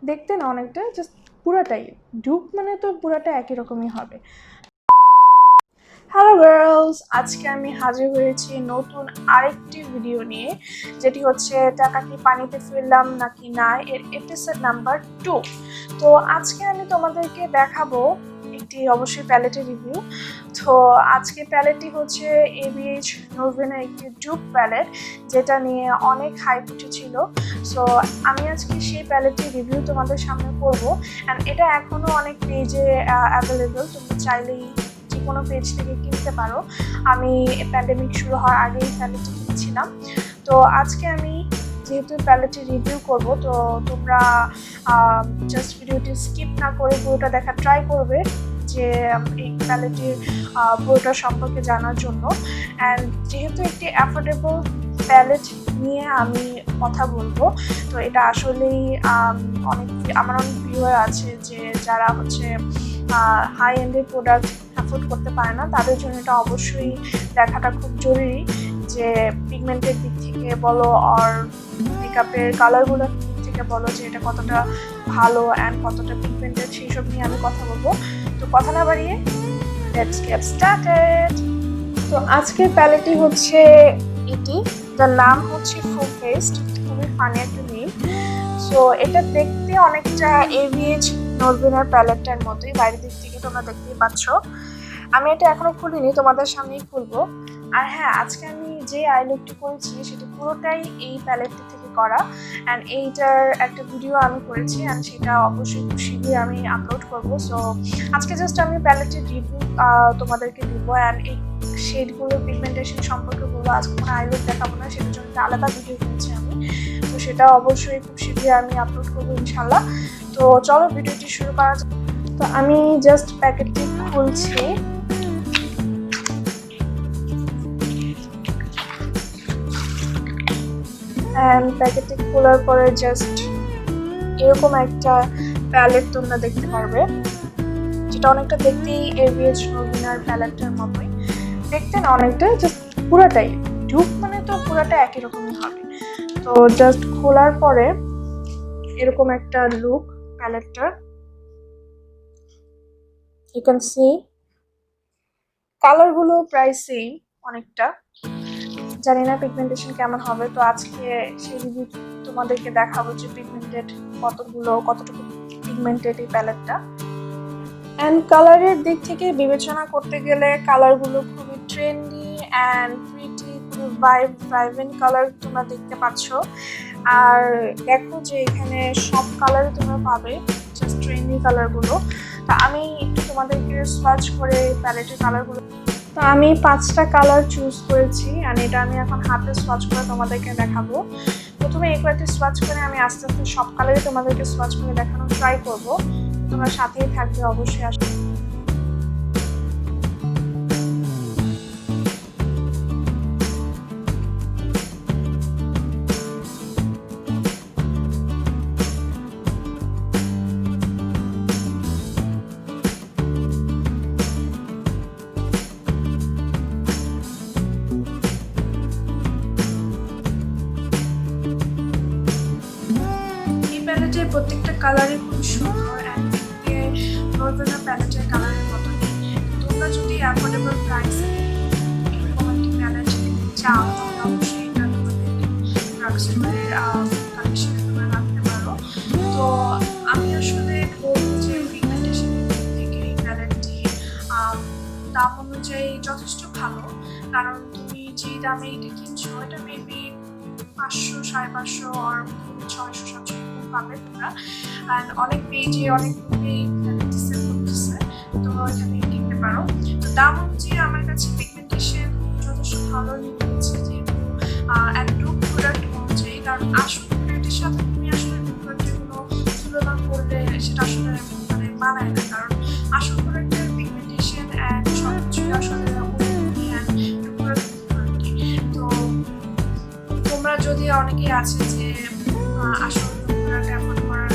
দেখতে না অনেকটা জাস্ট পুরাটাই ডুপ মানে তো পুরাটা একই রকমই হবে। হ্যালো গার্লস, আজকে আমি হাজির হয়েছি নতুন আরেকটি ভিডিও নিয়ে, যেটি হচ্ছে টাকা কি পানিতে ফেললাম নাকি না এর এপিসোড নাম্বার 2। তো আজকে আমি তোমাদেরকে দেখাবো একটি অবশ্যই প্যালেটের রিভিউ। তো আজকে প্যালেটটি হচ্ছে ABH নরভিনা একটি ডুপ প্যালেট, যেটা নিয়ে অনেক হাইপ উঠেছিল। সো আমি আজকে সেই প্যালেটটির রিভিউ তোমাদের সামনে করবো। অ্যান্ড এটা এখনো অনেক পেজে অ্যাভেলেবল, তুমি চাইলেই কোনো পেজ থেকে কিনতে পারো। আমি প্যান্ডেমিক শুরু হওয়ার আগেই প্যালেটটি কিনছিলাম। তো আজকে আমি যেহেতু প্যালেটটি রিভিউ করব, তো তোমরা জাস্ট ভিডিওটি স্কিপ না করে পুরোটা দেখা ট্রাই করবে, যে এই প্যালেটটির পুরোটা সম্পর্কে জানার জন্য। অ্যান্ড যেহেতু একটি অ্যাফোর্ডেবল প্যালেট নিয়ে আমি কথা বলবো, তো এটা আসলেই আমার অনেক ভিউয়ার আছে যে যারা হচ্ছে হাই এন্ডের প্রোডাক্ট অ্যাফোর্ড করতে পারে না, তাদের জন্য এটা অবশ্যই দেখাটা খুব জরুরি। যে পিগমেন্টের দিক থেকে বলো আর মেকআপের কালারগুলোর দিক থেকে বলো, যে এটা কতটা ভালো অ্যান্ড কতটা পিগমেন্টেড, সেই সব নিয়ে আমি কথা বলবো। তো কথা না বাড়িয়ে লেটস গেট স্টার্টেড। তো আজকের প্যালেটটি হচ্ছে এটি, যার নাম হচ্ছে ফুল ফেস্ট, খুবই ফানি একটা নেম। সো এটা দেখতে অনেকটা ABH নরভিনার প্যালেটটার মতোই, বাইরের দিক থেকে তোমরা দেখতেই পাচ্ছ। আমি এটা এখনো খুলিনি, তোমাদের সামনেই খুলবো। আর হ্যাঁ, আজকে আমি যে আই লুকটি করেছি সেটা পুরোটাই এই প্যালেটটি থেকে করা। অ্যান্ড এইটার একটা ভিডিও আমি করেছি, অ্যান্ড সেটা অবশ্যই খুব শীঘ্রই আমি আপলোড করবো। সো আজকে জাস্ট আমি প্যালেটটির রিভিউ তোমাদেরকে দিব, অ্যান্ড এই শেডগুলো পিগমেন্টেশন সম্পর্কে বলবো। আজকে কোনো আই লুক দেখাবো না, সেটার জন্য একটা আলাদা ভিডিও করেছি আমি। তো সেটা অবশ্যই খুব শীঘ্রই আমি আপলোড করবো ইনশাল্লাহ। তো চলো ভিডিওটি শুরু করা যাক। তো আমি জাস্ট প্যাকেটটি খুলছি। অ্যান্ড প্যাকেটটি খোলার পরে জাস্ট এরকম একটা প্যালেট তোমরা দেখতে পারবে, যেটা অনেকটা দেখতেই ABH নরভিনার প্যালেটটার মতোই দেখতে না অনেকটা, জাস্ট পুরাটাই ডুপ মানে তো পুরাটা একই রকমই হবে। তো জাস্ট খোলার পরে এরকম একটা লুক প্যালেটটার, ইউ ক্যান সি কালারগুলো প্রায় সেম অনেকটা। জানি না পিগমেন্টেশন কেমন হবে, তো আজকে সেই রিভিউ তোমাদেরকে দেখাবো যে কতটুকু পিগমেন্টেড এই প্যালেটটা। অ্যান্ড কালারের দিক থেকে বিবেচনা করতে গেলে কালারগুলো খুবই ট্রেন্ডি অ্যান্ড প্রিটি, খুবই ভাইব্রেন্ট কালার তোমরা দেখতে পাচ্ছ। আর দেখো যে এখানে সব কালারই তোমরা পাবে, জাস্ট ট্রেন্ডি কালারগুলো। তো আমি একটু তোমাদেরকে সার্চ করে প্যালেটের কালারগুলো, তো আমি 5টা কালার চুজ করেছি, আর এটা আমি এখন হাতে সোয়াচ করে তোমাদেরকে দেখাবো। প্রথমে এই কয়েকটি সোয়াচ করে আমি আস্তে আস্তে সব কালারই তোমাদেরকে সোয়াচ করে দেখানোর ট্রাই করবো। তোমরা সাথেই থাকবে অবশ্যই। প্যালেটের প্রত্যেকটা কালারই খুব সুন্দর অ্যান্ড দেখতে নরভিনা প্যালেটের কালারের মতো। তোমরা যদি অ্যাফোর্ডেবল প্রাইসে এরকম একটি প্যালেট চাও, তাহলে অবশ্যই এটা তোমাদের ড্রাগস্টোরের কালেকশনে তোমরা রাখতে পারো। তো আমি আসলে বলবো যে পিগমেন্টেশন থেকে এই প্যালেটটি দাম অনুযায়ী যথেষ্ট ভালো, কারণ তুমি যে দামে এটা কিনছো এটা মেবি 500, 550 আর 600, 700 পাবে তোমরা। অ্যান্ড অনেক পেজে অনেক গ্রুপে সেল করতেছে, তো এখানে কিনতে পারো। তো দাম অনুযায়ী আমার কাছে পিগমেন্টেশন যথেষ্ট ভালো লেগেছে, যেহেতু একদম প্রোডাক্ট অনুযায়ী। কারণ আসল প্রোডাক্টের সাথে তুমি আসলে প্রোডাক্টগুলো তুলনা করলে সেটা আসলে মানে মানায় না, কারণ আসল প্রোডাক্টের পিগমেন্টেশন অ্যান্ড সব কিছুই আসলে তো তোমরা যদি অনেকেই আছে যে আসল প্রোডাক্ট অ্যাফোর্ড করার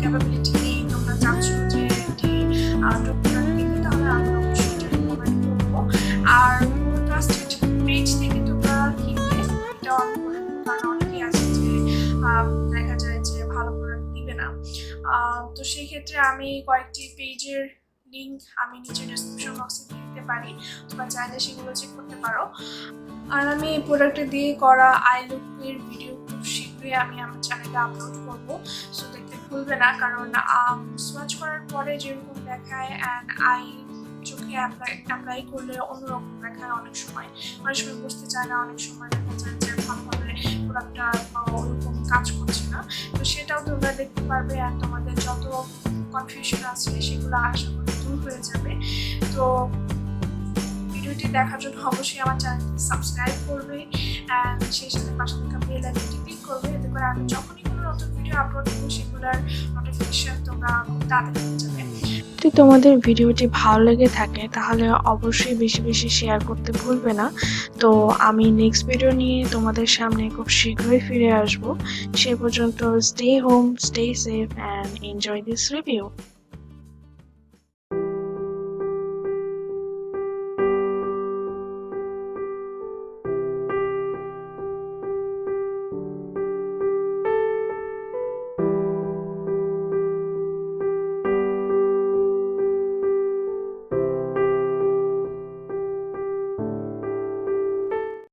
ক্যাপাবিলিটি নেই, তোমরা চাচ্ছ যে একটি প্রোডাক্ট কিনতে, তাহলে আমি অবশ্যই এটা রিকমেন্ড করবো। আর ট্রাস্টেড পেজ থেকে তোমরা কিনবে, এটাও আমি বলে দেবো। কারণ অনেকেই আছে যে দেখা যায় যে তো সেই ক্ষেত্রে আমি কয়েকটি পেজের লিংক আমি নিচে ডেসক্রিপশন বক্সে দিয়ে দিতে পারি, তোমরা চাইলে সেগুলো চেক করতে পারো। আর আমি এই প্রোডাক্টে দিয়ে করা আই লুকের ভিডিও খুব শীঘ্রই আমি আমার চ্যানেলে আপলোড করব, সো দেখতে ভুলবে না। কারণ সোয়াচ করার পরে যেরকম দেখায় অ্যান্ড আই চোখে অ্যাপ্লাই করলে অন্যরকম দেখায়, অনেক সময় বুঝতে চায় না, অনেক সময় দেখা যায় যে ভালোভাবে প্রোডাক্টটা ওরকম কাজ করছে না। তো সেটাও তোমরা দেখতে পারবে আর তোমাদের যত কনফিউশন আছে সেগুলো আশা করি দূর হয়ে যাবে। তো ভিডিওটি দেখার জন্য অবশ্যই আমার চ্যানেলটি সাবস্ক্রাইব করবে অ্যান্ড সেই সাথে পাশে থাকা বেল আইকনটি ক্লিক করবে, এতে করে আমি যখনই কোনো নতুন ভিডিও আপলোড করবো সেগুলোর নোটিফিকেশন তোমরা খুব তাড়াতাড়ি পেয়ে যাবে। যদি তোমাদের ভিডিওটি ভালো লেগে থাকে তাহলে অবশ্যই বেশি বেশি শেয়ার করতে ভুলবে না। তো আমি নেক্সট ভিডিও নিয়ে তোমাদের সামনে খুব শীঘ্রই ফিরে আসবো। সে পর্যন্ত stay home, stay safe and enjoy this review.